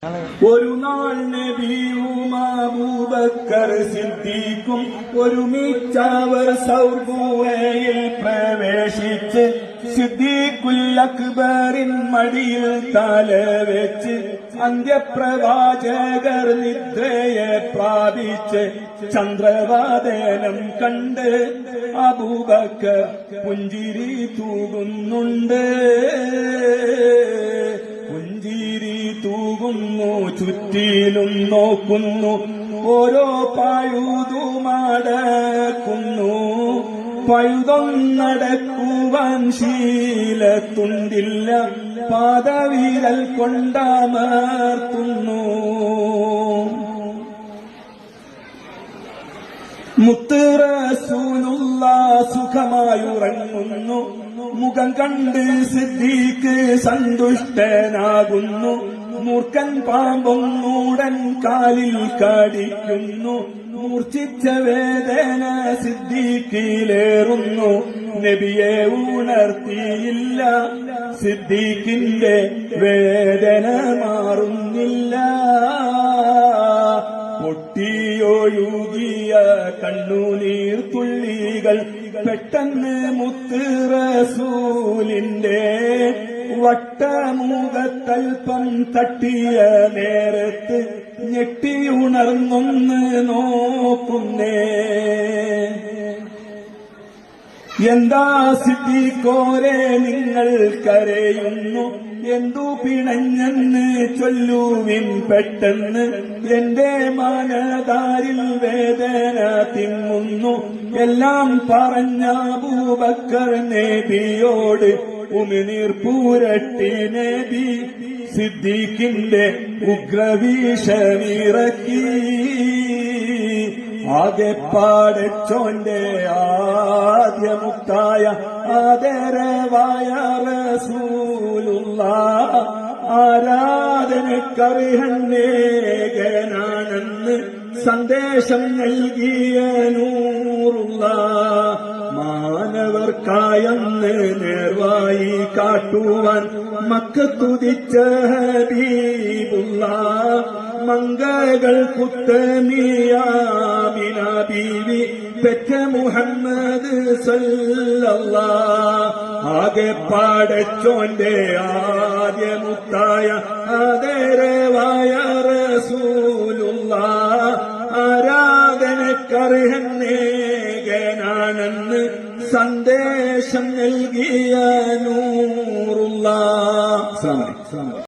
ഒരു നാൾ നബിയും അബൂബക്കർ സിദ്ദീഖും ഒരുമിച്ചവർ സൗർഗുഹയിൽ പ്രവേശിച്ച് സിദ്ദീഖുൽ അക്ബറിൻ മടിയിൽ തലവെച്ച് അന്ത്യപ്രവാചകർ നിദ്രയെ പ്രാപിച്ച് ചന്ദ്രവാദനം കണ്ട് അബൂബക്കർ പുഞ്ചിരി തൂകുന്നുണ്ട്. പുഞ്ചിരി തൂകുന്നു, ചുറ്റിലും നോക്കുന്നു, ഓരോ പഴുതുമടക്കുന്നു. പഴുതൊന്നടക്കുവാൻ ശീലത്തുണ്ടില്ല, പാദവിരൽ കൊണ്ടമർത്തുന്നു. മുത്ത് റസൂലുള്ളാഹ് സുഖമായുറങ്ങുന്നു, മുഖം കണ്ട് സിദ്ദീഖ് സന്തുഷ്ടനാകുന്നു. മൂർഖൻ പാമ്പും മൂടൻ കാലിൽ കടിക്കുന്നു, മൂർച്ഛിച്ച വേദന സിദ്ദീഖിലേറുന്നു. നബിയെ ഉണർത്തിയില്ല, സിദ്ദീഖിന്റെ വേദന മാറുന്നില്ല. പൊട്ടിയൊഴുകിയ കണ്ണുനീർ തുള്ളികൾ പെട്ടെന്ന് മുത്ത് റസൂലിന്റെ വട്ടമുഖത്തൽപ്പം തട്ടിയ നേരത്ത് ഞെട്ടിയുണർന്നൊന്ന് നോക്കുന്നേ. എന്താ സിദ്ദീഖോരേ നിങ്ങൾ കരയുന്നു, എന്തു പിണഞ്ഞെന്ന് ചൊല്ലുവിൻ പെട്ടെന്ന്. എന്റെ മനതാരിൽ വേദന തിങ്ങുന്നു, എല്ലാം പറഞ്ഞ അബൂബക്കർ നബിയോട് ഉമിനീർ പൂരട്ടി നബി സിദ്ദീഖിന്റെ ഉഗ്രവീഷമിറക്കി. ആകെ പാടച്ചോന്റെ ആദ്യമുക്തായ ആദരവായ റസൂലുള്ളാഹ് ആരാധനക്കർഹനേകനാണെന്ന് സന്ദേശം നൽകിയ നൂറുള്ളാഹ്. മാനവർക്കായെന്ന് നേർവായി കാട്ടുവാൻ മക്കത്തുദിച്ച ഹബീബുള്ളാഹ്. മംഗകൾ കുത്തമിയാമിന ബീവി പെറ്റ മുഹമ്മദ് സല്ലല്ലാഹ്. ആകെ പാടച്ചോന്റെ ആദ്യമുക്തായ ആദരവായ റസൂലുള്ളാഹ് ആരാധനക്കർഹനേകനാണെന്ന് സന്ദേശം നൽകിയ നൂറുള്ളാഹ്.